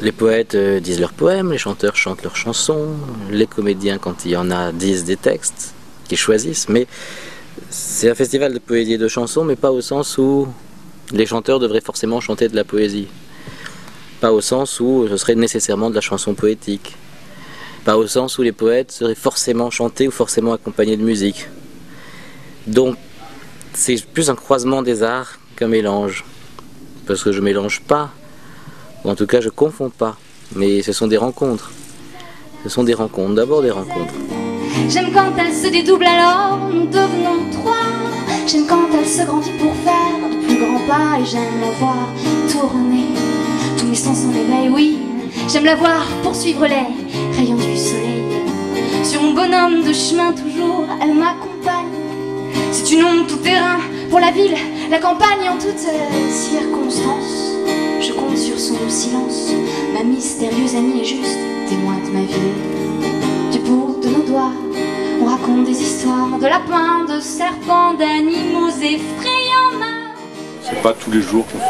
Les poètes disent leurs poèmes, les chanteurs chantent leurs chansons, les comédiens, quand il y en a, disent des textes qu'ils choisissent. Mais c'est un festival de poésie et de chansons, mais pas au sens où les chanteurs devraient forcément chanter de la poésie. Pas au sens où ce serait nécessairement de la chanson poétique. Pas au sens où les poètes seraient forcément chantés ou forcément accompagnés de musique. Donc c'est plus un croisement des arts qu'un mélange. Parce que je ne mélange pas, ou en tout cas je ne confonds pas. Mais ce sont des rencontres. Ce sont des rencontres, d'abord des rencontres. J'aime quand elle se dédouble alors, nous devenons trois. J'aime quand elle se grandit pour faire de plus grands pas. Et j'aime la voir tourner, tous mes sens en éveil, oui. J'aime la voir poursuivre les rayons du soleil. Sur mon bonhomme de chemin toujours, elle m'accompagne. C'est une ombre tout terrain pour la ville, la campagne en toutes circonstances. Je compte sur son silence, ma mystérieuse amie est juste témoin de ma vie. Du bout de nos doigts, on raconte des histoires de lapins, de serpents, d'animaux effrayants. C'est pas tous les jours qu'on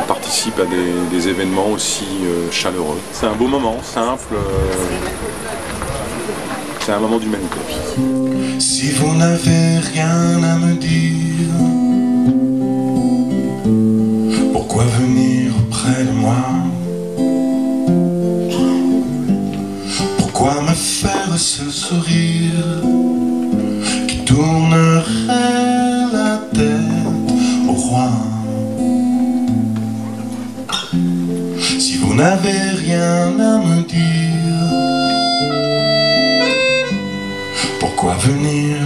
participe à des événements aussi chaleureux. C'est un beau moment, simple. C'est un moment d'humanité. Si vous n'avez rien à me dire, pourquoi venir près de moi? Pourquoi me faire ce sourire qui tournerait la tête au roi? Si vous n'avez rien à me dire, pourquoi venir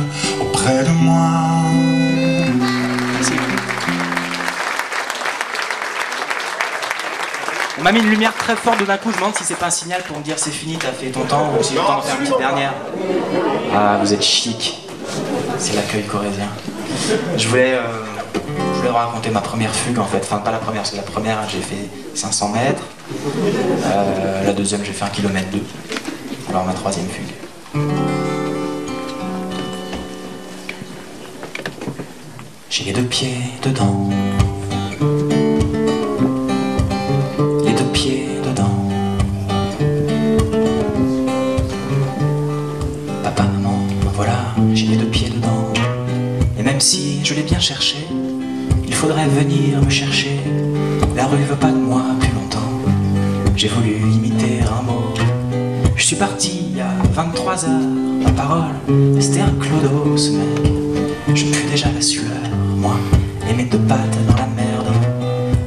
auprès de moi? On m'a mis une lumière très forte d'un coup, je me demande si c'est pas un signal pour me dire c'est fini, t'as fait ton temps, ou si j'ai le temps d'en faire une petite dernière. Ah, vous êtes chic. C'est l'accueil corésien. Je voulais raconter ma première fugue en fait, enfin pas la première, parce que la première j'ai fait 500 mètres, la deuxième j'ai fait 1,2 km. Alors ma troisième fugue. J'ai les deux pieds dedans. Les deux pieds dedans. Papa, maman, voilà, j'ai les deux pieds dedans. Et même si je l'ai bien cherché, il faudrait venir me chercher. La rue veut pas de moi plus longtemps. J'ai voulu imiter un mot. Je suis parti à 23 h. Ma parole, c'était un clodo, ce mec. Je pue déjà la sueur, moi, et mes deux pattes dans la merde.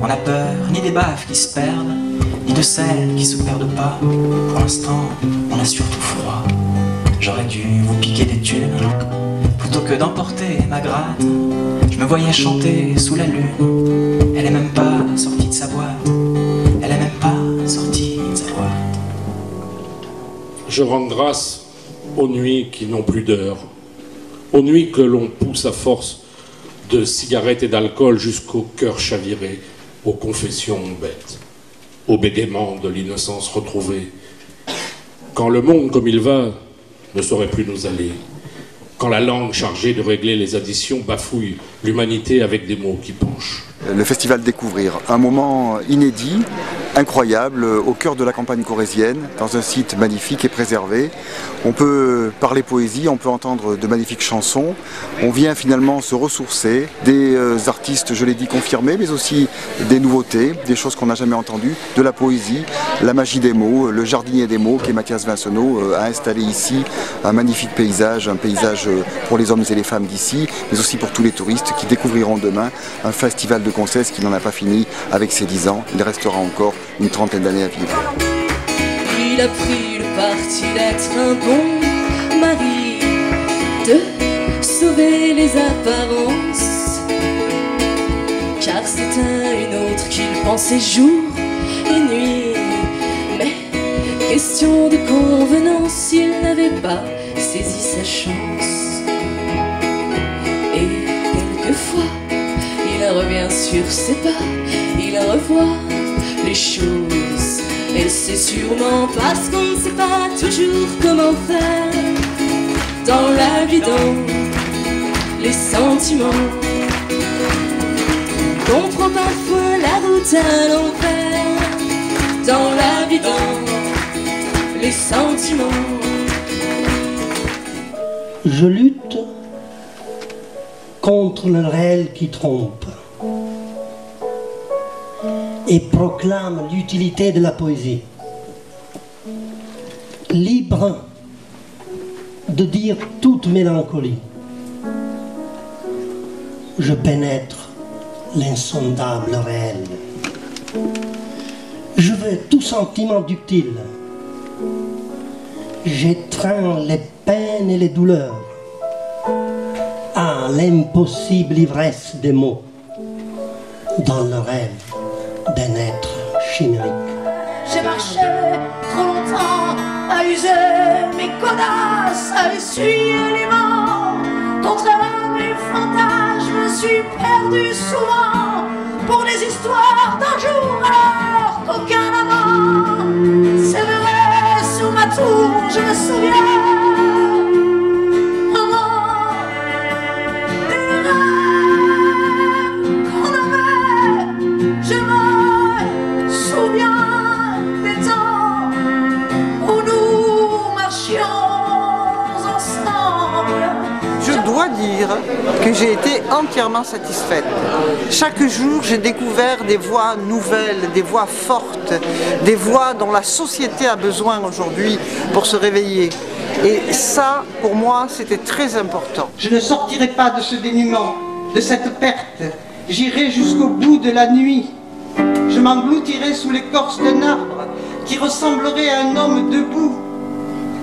On n'a peur ni des baffes qui se perdent, ni de celles qui se perdent pas. Pour l'instant, on a surtout froid. J'aurais dû vous piquer des thunes, plutôt que d'emporter ma gratte. Je me voyais chanter sous la lune. Elle est même pas sortie de sa boîte. Elle est même pas sortie de sa boîte. Je rends grâce aux nuits qui n'ont plus d'heure, aux nuits que l'on pousse à force de cigarettes et d'alcool jusqu'au cœur chaviré, aux confessions bêtes, au bégaiement de l'innocence retrouvée. Quand le monde comme il va ne saurait plus nous aller, quand la langue chargée de régler les additions bafouille l'humanité avec des mots qui penchent. Le festival Découvrir, un moment inédit, incroyable, au cœur de la campagne corésienne, dans un site magnifique et préservé. On peut parler poésie, on peut entendre de magnifiques chansons. On vient finalement se ressourcer, des artistes, je l'ai dit, confirmés, mais aussi des nouveautés, des choses qu'on n'a jamais entendues, de la poésie, la magie des mots, le jardinier des mots, qui est Mathias Vincenot, a installé ici un magnifique paysage, un paysage pour les hommes et les femmes d'ici, mais aussi pour tous les touristes qui découvriront demain un festival de Concesse qui n'en a pas fini avec ses 10 ans. Il restera encore une trentaine d'années à vivre. Il a pris le parti d'être un bon mari, de sauver les apparences, car c'était une autre qu'il pensait jour et nuit. Mais question de convenance, il n'avait pas saisi sa chance. Et quelquefois il revient sur ses pas, il revoit les choses. Et c'est sûrement parce qu'on ne sait pas toujours comment faire dans la vie, dans les sentiments. On prend parfois la route à l'envers, dans la vie, dans les sentiments. Je lutte contre le réel qui trompe et proclame l'utilité de la poésie. Libre de dire toute mélancolie, je pénètre l'insondable réel. Je veux tout sentiment ductile. J'étreins les peines et les douleurs à l'impossible ivresse des mots dans le rêve d'un être chimérique. J'ai marché trop longtemps à user mes codasses, à essuyer les vents. Contre mes fantasmes, je me suis perdu souvent pour des histoires d'un jour alors qu'aucun amant s'éveillerait sous ma tour. Je me souviens, maman, des rêves qu'on avait. Je me souviens des temps où nous marchions ensemble. Je dois dire que j'ai été entièrement satisfaite. Chaque jour, j'ai découvert des voix nouvelles, des voix fortes, des voix dont la société a besoin aujourd'hui pour se réveiller. Et ça, pour moi, c'était très important. Je ne sortirai pas de ce dénuement, de cette perte. J'irai jusqu'au bout de la nuit. Je m'engloutirai sous l'écorce d'un arbre qui ressemblerait à un homme debout.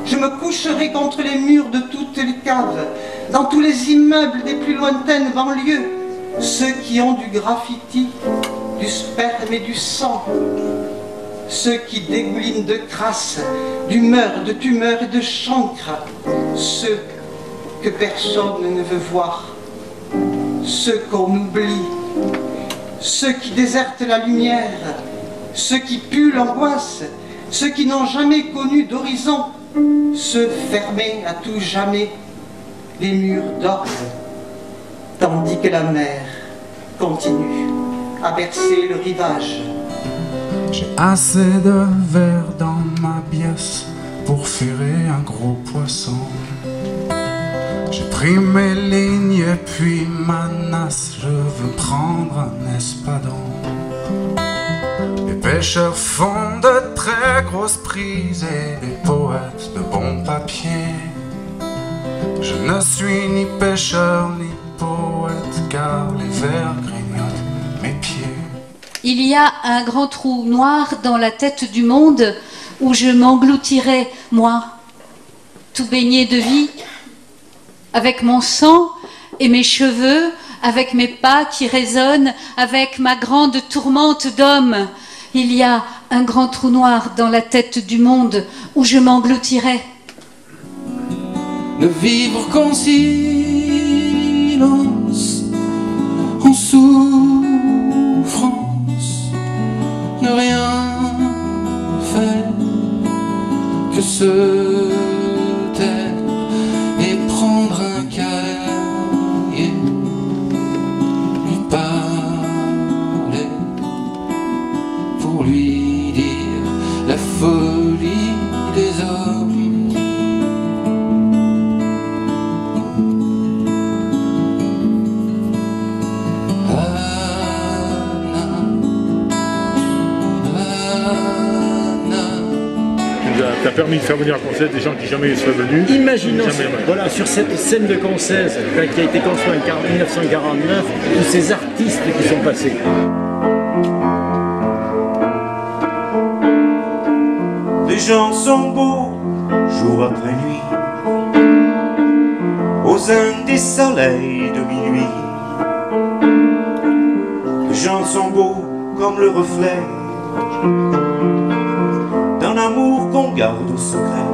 Je me coucherai contre les murs de toutes les caves, dans tous les immeubles des plus lointaines banlieues, ceux qui ont du graffiti, du sperme et du sang, ceux qui dégoulinent de crasse, d'humeur, de tumeur et de chancre, ceux que personne ne veut voir, ceux qu'on oublie, ceux qui désertent la lumière, ceux qui puent l'angoisse, ceux qui n'ont jamais connu d'horizon, ceux fermés à tout jamais, les murs d'orgue, tandis que la mer continue à bercer le rivage. J'ai assez de verre dans ma pièce pour furer un gros poisson. J'ai pris mes lignes et puis ma nasse, je veux prendre un espadon. Les pêcheurs font de très grosses prises et les poètes de bon papier. Je ne suis ni pêcheur ni poète car les vers grignotent mes pieds. Il y a un grand trou noir dans la tête du monde où je m'engloutirai, moi, tout baigné de vie, avec mon sang et mes cheveux, avec mes pas qui résonnent, avec ma grande tourmente d'homme. Il y a un grand trou noir dans la tête du monde où je m'engloutirai. Ne vivre qu'en silence, en souffrance, ne rien faire que se taire et prendre un cahier, lui parler pour lui dire la folie des hommes. Ça a permis de faire venir à Concèze des gens qui jamais seraient venus. Imaginons voilà, sur cette scène de Concèze qui a été construite en 1949, tous ces artistes qui sont passés. Les gens sont beaux, jour après nuit, aux uns des soleils de minuit. Les gens sont beaux comme le reflet d'un amour qu'on garde au secret.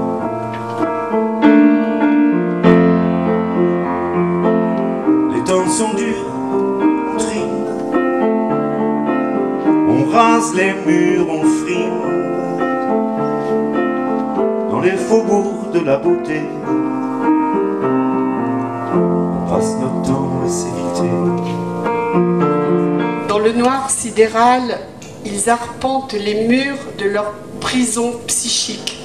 Les temps sont durs, on trime, on rase les murs, on frime dans les faubourgs de la beauté. On passe notre temps à s'éviter. Dans le noir sidéral ils arpentent les murs de leur prison psychique,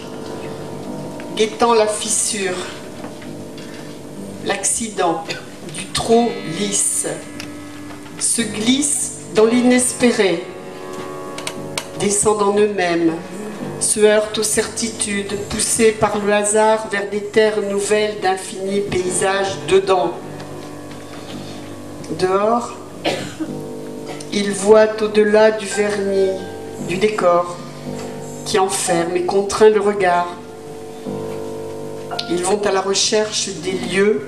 guettant la fissure, l'accident du trop lisse, se glissent dans l'inespéré, descendent en eux-mêmes, se heurtent aux certitudes, poussés par le hasard vers des terres nouvelles d'infinis paysages dedans. Dehors, ils voient au-delà du vernis, du décor, qui enferme et contraint le regard. Ils vont à la recherche des lieux,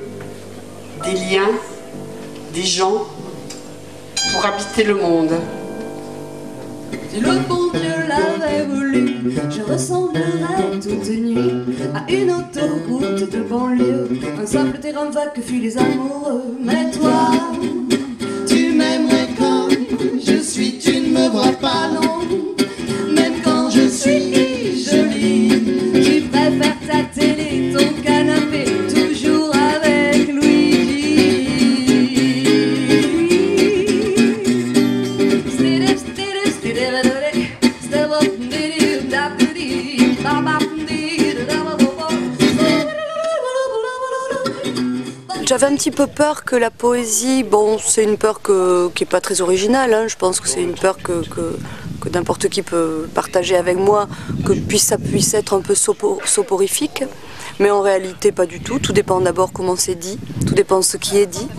des liens, des gens, pour habiter le monde. Si le bon Dieu l'avait voulu, je ressemblerais toute nue à une autoroute de banlieue, un simple terrain vague que fuient les amoureux. Mais toi, tu m'aimerais comme je suis, tu ne me vois pas, non. Même quand je suis jolie, tu préfères ta télé, ton canapé, toujours avec Luigi. J'avais un petit peu peur que la poésie, bon, c'est une peur qui n'est pas très originale, hein. Je pense que c'est une peur que n'importe qui peut partager avec moi, que ça puisse être un peu soporifique, mais en réalité pas du tout. Tout dépend d'abord comment c'est dit, tout dépend de ce qui est dit.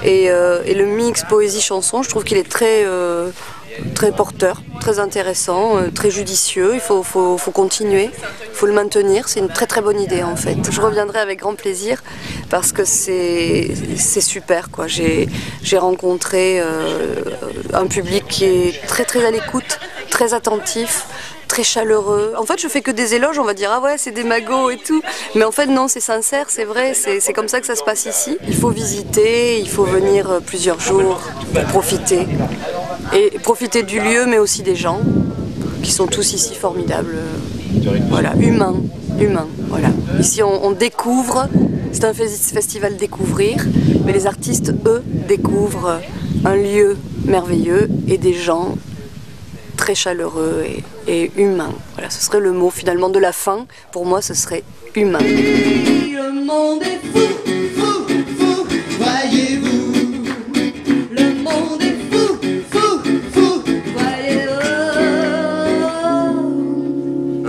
Et le mix poésie-chanson, je trouve qu'il est très porteur, très intéressant, très judicieux. Il faut continuer, il faut le maintenir. C'est une très très bonne idée en fait. Je reviendrai avec grand plaisir parce que c'est super, quoi. J'ai rencontré un public qui est très très à l'écoute, très attentif, très chaleureux. En fait, je fais que des éloges, on va dire ah ouais, c'est des magots et tout. Mais en fait non, c'est sincère, c'est vrai, c'est comme ça que ça se passe ici. Il faut visiter, il faut venir plusieurs jours pour profiter. Et profiter du lieu, mais aussi des gens, qui sont tous ici formidables. Voilà, humains, voilà. Ici, on découvre, c'est un festival découvrir, mais les artistes, eux, découvrent un lieu merveilleux et des gens très chaleureux et humains. Voilà, ce serait le mot finalement de la fin. Pour moi, ce serait humain. Le monde est fou, fou, fou, voyez-vous. Le monde est fou, fou, fou, voyez-vous.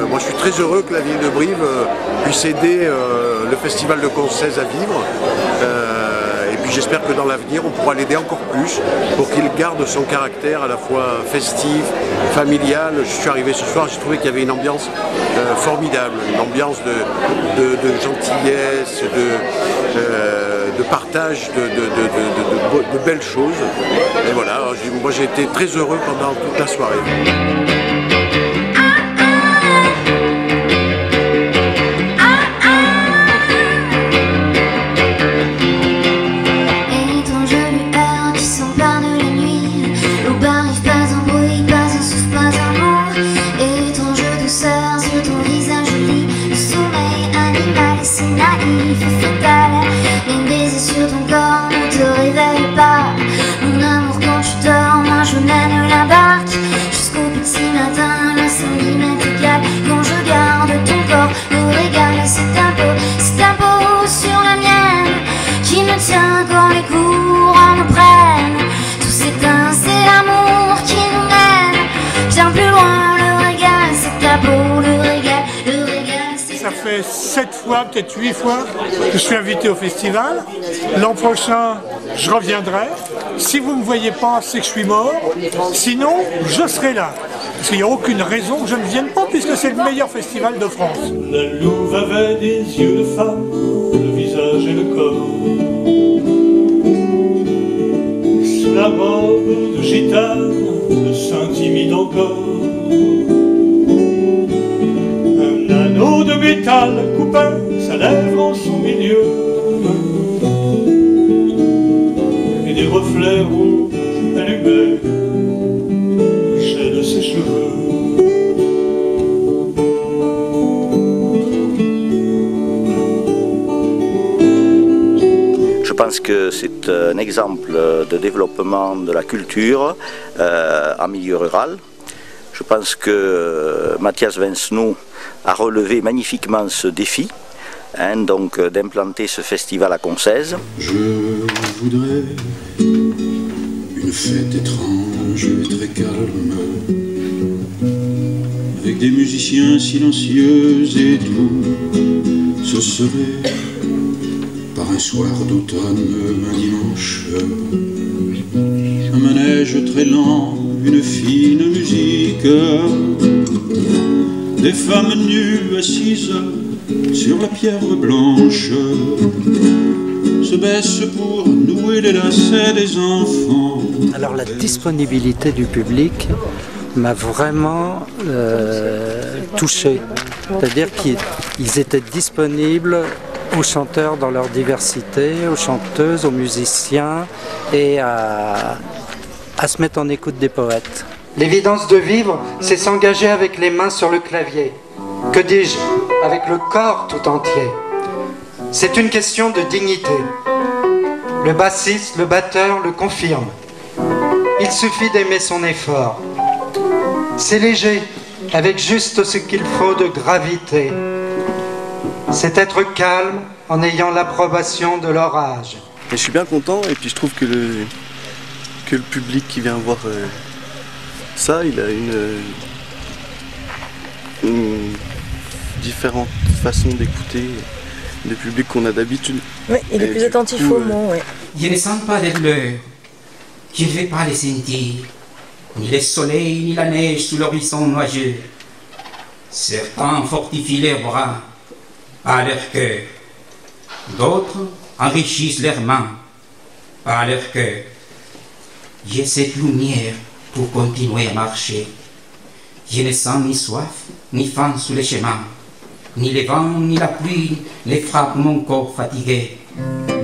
Moi, je suis très heureux que la ville de Brive puisse aider le festival de Concèze à vivre. Et puis j'espère que dans l'avenir, on pourra l'aider encore plus pour qu'il garde son caractère à la fois festif, familial. Je suis arrivé ce soir, j'ai trouvé qu'il y avait une ambiance formidable, une ambiance de gentillesse, de partage de belles choses. Et voilà, moi j'ai été très heureux pendant toute la soirée. Les baisers sur ton corps ne te réveillent pas. Mon amour, quand tu dors, moi je mène la barque jusqu'au petit matin, l'incendie m'est égal. Quand je garde ton corps, le régal, c'est ta peau sur la mienne qui me tient quand les courants me prennent. Tout s'éteint, c'est l'amour qui nous mène bien plus loin. Le régal, c'est ta peau, le régal, ça fait 7 fois, peut-être 8 fois que je suis invité au festival. L'an prochain, je reviendrai. Si vous ne me voyez pas, c'est que je suis mort. Sinon, je serai là. Parce qu'il n'y a aucune raison que je ne vienne pas, puisque c'est le meilleur festival de France. La louve avait des yeux de femme, le visage et le corps. Sous la robe de gitane, le sein timide encore. De métal coupait sa lèvre en son milieu et des reflets rouges allumés couchaient de ses cheveux. Je pense que c'est un exemple de développement de la culture en milieu rural. Je pense que Mathias Vincenot a relevé magnifiquement ce défi, donc d'implanter ce festival à Concèze. Je voudrais une fête étrange et très calme, avec des musiciens silencieux et doux. Ce serait par un soir d'automne, un dimanche, un manège très lent, une fine musique, des femmes nues assises sur la pierre blanche se baissent pour nouer les lacets des enfants. Alors la disponibilité du public m'a vraiment touché. C'est-à-dire qu'ils étaient disponibles aux chanteurs dans leur diversité, aux chanteuses, aux musiciens et à se mettre en écoute des poètes. L'évidence de vivre, c'est s'engager avec les mains sur le clavier. Que dis-je? Avec le corps tout entier. C'est une question de dignité. Le bassiste, le batteur le confirme. Il suffit d'aimer son effort. C'est léger, avec juste ce qu'il faut de gravité. C'est être calme en ayant l'approbation de l'orage. Je suis bien content et puis je trouve que le public qui vient voir ça, il a une différente façon d'écouter le public qu'on a d'habitude. Oui, il est plus attentif aux mots, oui. Je ne sens pas des douleurs, je ne vais pas les sentir, ni le soleil, ni la neige sous l'horizon nuageux. Certains fortifient leurs bras, pas leur cœur. D'autres enrichissent leurs mains, pas leur cœur. J'ai cette lumière pour continuer à marcher. Je ne sens ni soif, ni faim sous les chemins. Ni les vents, ni la pluie ne frappent mon corps fatigué.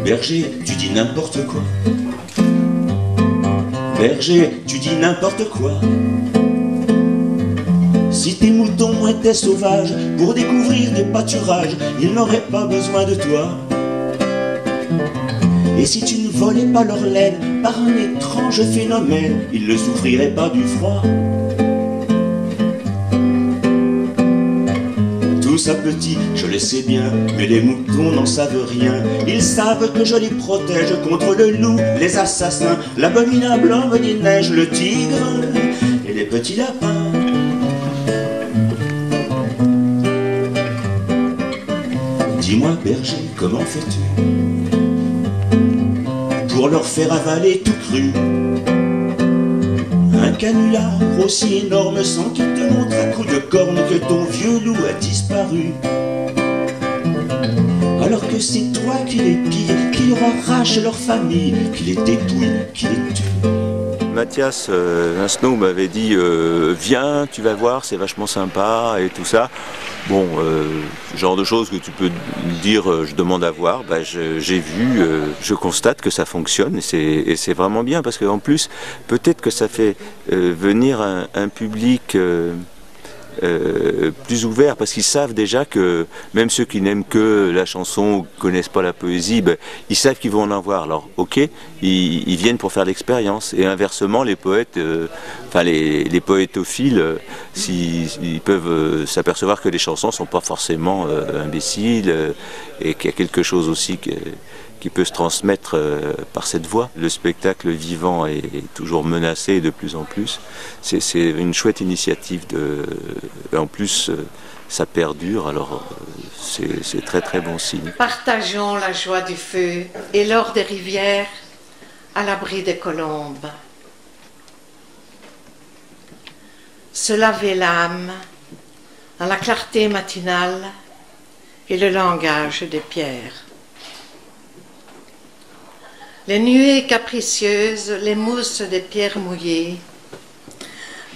Berger, tu dis n'importe quoi. Berger, tu dis n'importe quoi. Si tes moutons étaient sauvages pour découvrir des pâturages, ils n'auraient pas besoin de toi. Et si tu ne volais pas leur laine par un étrange phénomène, ils ne souffriraient pas du froid. Tout ça petit, je le sais bien, mais les moutons n'en savent rien. Ils savent que je les protège contre le loup, les assassins, l'abominable homme des neiges, le tigre et les petits lapins. Dis-moi berger, comment fais-tu pour leur faire avaler tout cru un canular aussi énorme sans qu'il te montre à coups de corne que ton vieux loup a disparu, alors que c'est toi qui les pille, qui leur arrache leur famille, qui les dépouille, qui les tue. Mathias Vincenot m'avait dit viens, tu vas voir, c'est vachement sympa et tout ça. Bon, genre de choses que tu peux dire, je demande à voir, bah, j'ai vu, je constate que ça fonctionne et c'est vraiment bien parce qu'en plus, peut-être que ça fait venir un public plus ouvert parce qu'ils savent déjà que même ceux qui n'aiment que la chanson ou qui connaissent pas la poésie, ben, ils savent qu'ils vont en avoir. Alors ok, ils viennent pour faire l'expérience et inversement les poètes, enfin les poétophiles, ils peuvent s'apercevoir que les chansons sont pas forcément imbéciles et qu'il y a quelque chose aussi qui peut se transmettre par cette voix. Le spectacle vivant est toujours menacé de plus en plus. C'est une chouette initiative. En plus, ça perdure, alors c'est très très bon signe. Partageons la joie du feu et l'or des rivières à l'abri des colombes. Se laver l'âme dans la clarté matinale et le langage des pierres. Les nuées capricieuses, les mousses des pierres mouillées,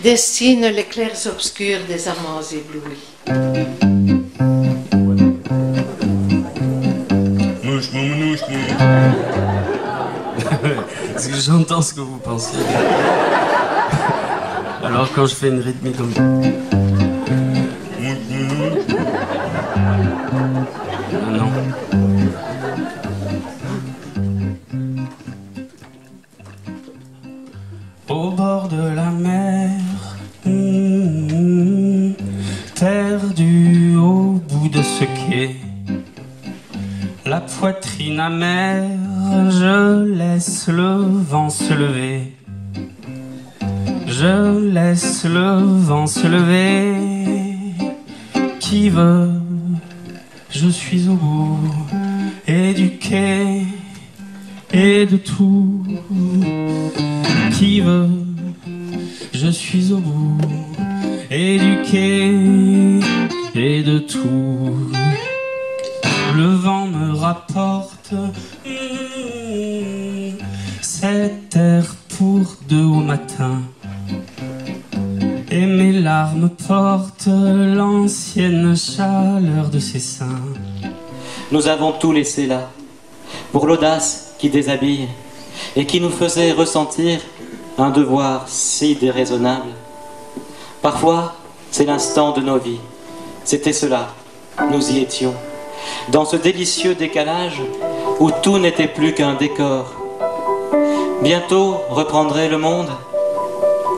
dessinent les clairs obscurs des amants éblouis. Parce que j'entends ce que vous pensez. Alors quand je fais une rythmique comme ça... Non. Au bord de la mer, quai. La poitrine amère, je laisse le vent se lever. Je laisse le vent se lever. Qui veut, je suis au bout et du quai et de tout. Qui veut, je suis au bout et du quai et de tout. Le vent me rapporte cet air pour deux au matin. Et mes larmes portent l'ancienne chaleur de ses seins. Nous avons tout laissé là, pour l'audace qui déshabille et qui nous faisait ressentir un devoir si déraisonnable. Parfois, c'est l'instant de nos vies. C'était cela, nous y étions. Dans ce délicieux décalage où tout n'était plus qu'un décor. Bientôt reprendrait le monde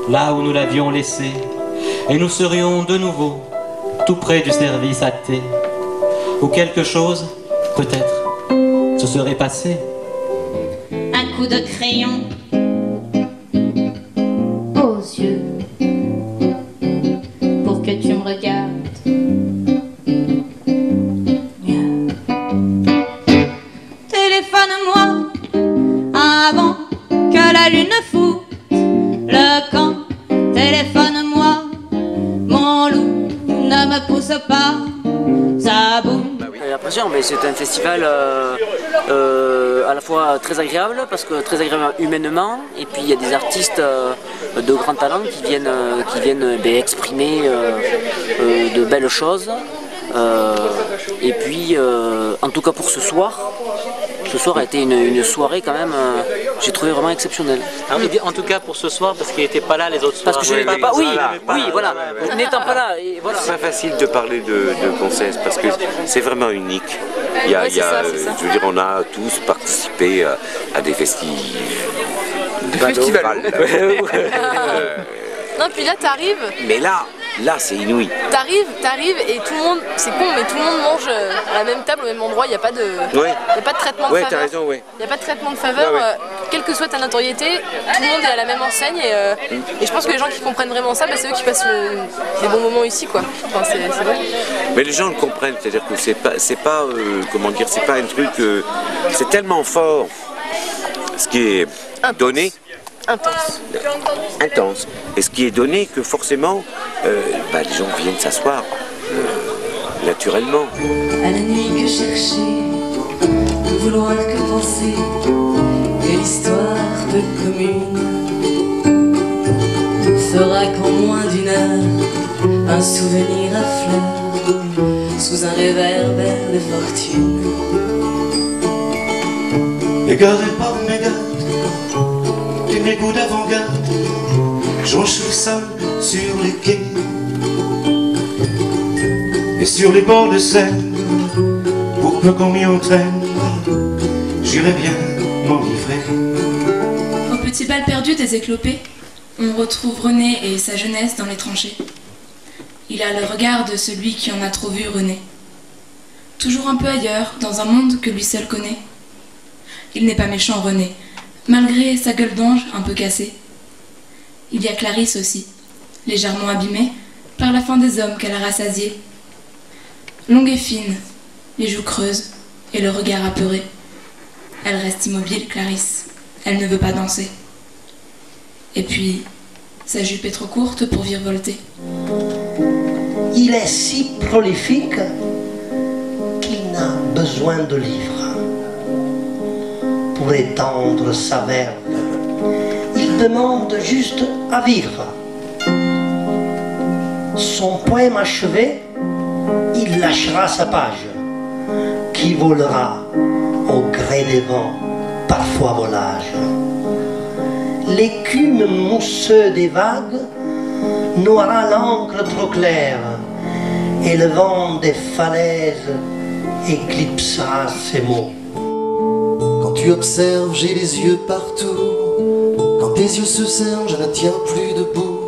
là où nous l'avions laissé, et nous serions de nouveau tout près du service à thé, où quelque chose, peut-être, se serait passé. Un coup de crayon aux yeux pour que tu me regardes. Téléphone-moi avant que la lune foute le camp. Téléphone-moi, mon loup, ne me pousse pas, ça boum. L'impression, mais c'est un festival à la fois très agréable, parce que très agréable humainement, et puis il y a des artistes de grand talent qui viennent exprimer de belles choses. Et puis, en tout cas pour ce soir a été une soirée quand même, j'ai trouvé vraiment exceptionnelle. En tout cas pour ce soir, parce qu'il n'était pas là les autres soirs. Parce que je n'étais pas, oui, voilà. N'étant pas là, et voilà. C'est pas facile de parler de Concesse parce que c'est vraiment unique. Je veux dire, on a tous participé à des festivals. Non, puis là, t'arrives. Mais là, c'est inouï. T'arrives et tout le monde, c'est con, mais tout le monde mange à la même table, au même endroit. Il n'y a pas de, traitement de faveur. T'as raison, Il n'y a pas de traitement de faveur. Quelle que soit ta notoriété, tout le monde est à la même enseigne. Et je pense que les gens qui comprennent vraiment ça, c'est eux qui passent des bons moments ici, quoi. Enfin, c'est vrai. Mais les gens le comprennent, c'est-à-dire que c'est pas comment dire, c'est pas un truc, c'est tellement fort ce qui est donné. Intense. Et ce qui est donné que forcément, les gens viennent s'asseoir naturellement. À la nuit que chercher, que vouloir, que penser, que l'histoire peu commune fera qu'en moins d'une heure, un souvenir à fleurs sous un réverbère de fortune. Égaré par mes gardes, mes goûts d'avant-garde, jonche le sol sur les quais et sur les bords de Seine, pour peu qu'on m'y entraîne, j'irais bien m'enivrer. Au petit bal perdu des éclopés, on retrouve René et sa jeunesse dans les tranchées. Il a le regard de celui qui en a trop vu René. Toujours un peu ailleurs, dans un monde que lui seul connaît. Il n'est pas méchant, René, malgré sa gueule d'ange un peu cassée. Il y a Clarisse aussi, légèrement abîmée par la faim des hommes qu'elle a rassasiée. Longue et fine, les joues creuses et le regard apeuré. Elle reste immobile, Clarisse, elle ne veut pas danser. Et puis, sa jupe est trop courte pour virevolter. Il est si prolifique qu'il n'a besoin de livres pour étendre sa verve. Il demande juste à vivre. Son poème achevé, il lâchera sa page, qui volera au gré des vents, parfois volage. L'écume mousseuse des vagues noiera l'encre trop claire, et le vent des falaises éclipsera ses mots. Quand tu observes, j'ai les yeux partout. Quand tes yeux se serrent, je ne tiens plus debout.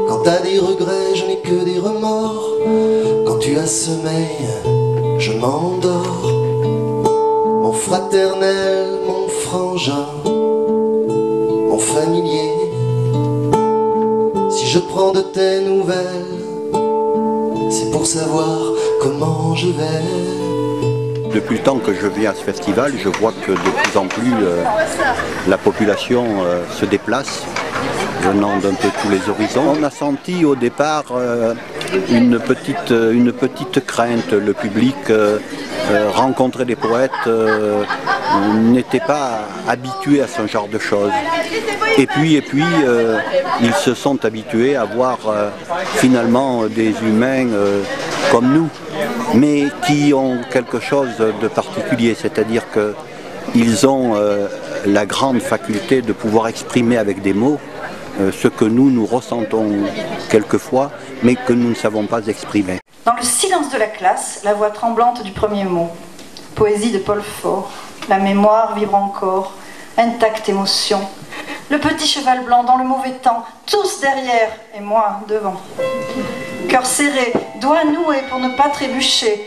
Quand t'as des regrets, je n'ai que des remords. Quand tu as sommeil, je m'endors. Mon fraternel, mon frangin, mon familier, si je prends de tes nouvelles, c'est pour savoir comment je vais. Depuis le temps que je viens à ce festival, je vois que de plus en plus la population se déplace, venant d'un peu tous les horizons. On a senti au départ une petite crainte. Le public rencontrer des poètes n'était pas habitué à ce genre de choses. Et puis ils se sont habitués à voir finalement des humains comme nous, mais qui ont quelque chose de particulier, c'est-à-dire qu'ils ont la grande faculté de pouvoir exprimer avec des mots ce que nous ressentons quelquefois, mais que nous ne savons pas exprimer. Dans le silence de la classe, la voix tremblante du premier mot. Poésie de Paul Fort. La mémoire vibre encore. Intacte émotion. Le petit cheval blanc dans le mauvais temps. Tous derrière et moi devant. Cœur serré, doigts noués pour ne pas trébucher.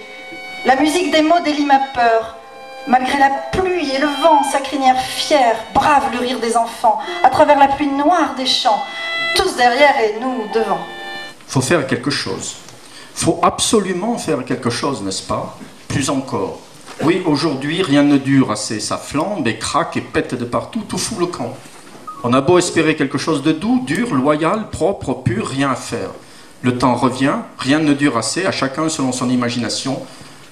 La musique des mots délie ma peur. Malgré la pluie et le vent, sa crinière fière brave le rire des enfants. À travers la pluie noire des champs. Tous derrière et nous devant. Faut faire quelque chose. Faut absolument faire quelque chose, n'est-ce pas? Plus encore. Oui, aujourd'hui, rien ne dure assez. Ça flambe et craque et pète de partout, tout fout le camp. On a beau espérer quelque chose de doux, dur, loyal, propre, pur, rien à faire. Le temps revient, rien ne dure assez, à chacun selon son imagination.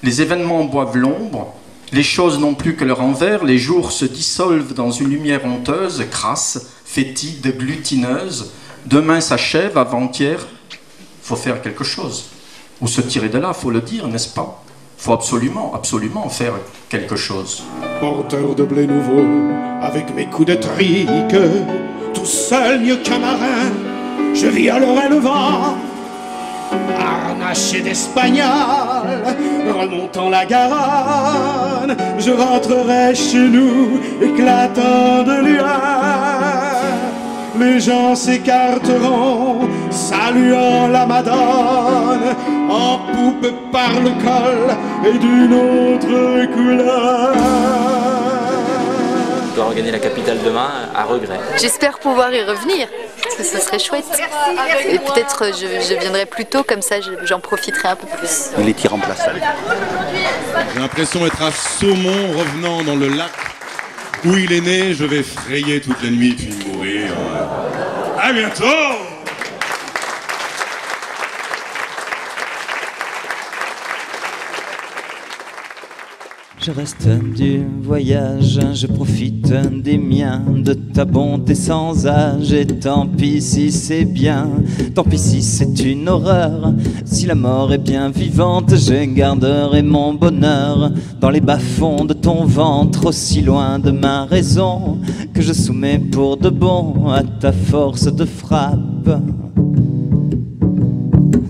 Les événements boivent l'ombre, les choses n'ont plus que leur envers, les jours se dissolvent dans une lumière honteuse, crasse, fétide, glutineuse. Demain s'achève, avant-hier, faut faire quelque chose. Ou se tirer de là, faut le dire, n'est-ce pas? Faut absolument, absolument faire quelque chose. Porteur de blé nouveau, avec mes coups de trique, tout seul mieux qu'un marin, je violerai le vent. Harnaché d'Espagnol, remontant la Garonne, je rentrerai chez nous, éclatant de lueur. Les gens s'écarteront, saluant la Madone, en poupe par le col et d'une autre couleur. Je dois regagner la capitale demain à regret. J'espère pouvoir y revenir, parce que ce serait chouette. Et peut-être je viendrai plus tôt, comme ça j'en profiterai un peu plus. Il est irremplaçable. J'ai l'impression d'être un saumon revenant dans le lac où il est né. Je vais frayer toute la nuit puis mourir. À bientôt! Je reste du voyage, je profite des miens, de ta bonté sans âge, et tant pis si c'est bien, tant pis si c'est une horreur, si la mort est bien vivante, je garderai mon bonheur dans les bas-fonds de ton ventre, aussi loin de ma raison, que je soumets pour de bon à ta force de frappe.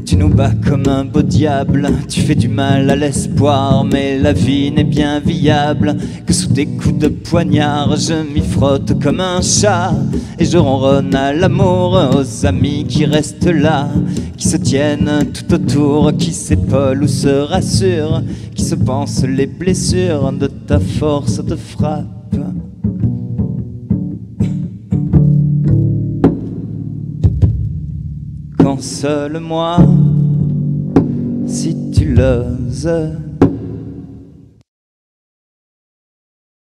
Tu nous bats comme un beau diable, tu fais du mal à l'espoir, mais la vie n'est bien viable que sous tes coups de poignard. Je m'y frotte comme un chat et je ronronne à l'amour, aux amis qui restent là, qui se tiennent tout autour, qui s'épaulent ou se rassurent, qui se pansent les blessures de ta force de frappe. Console-moi si tu l'oses.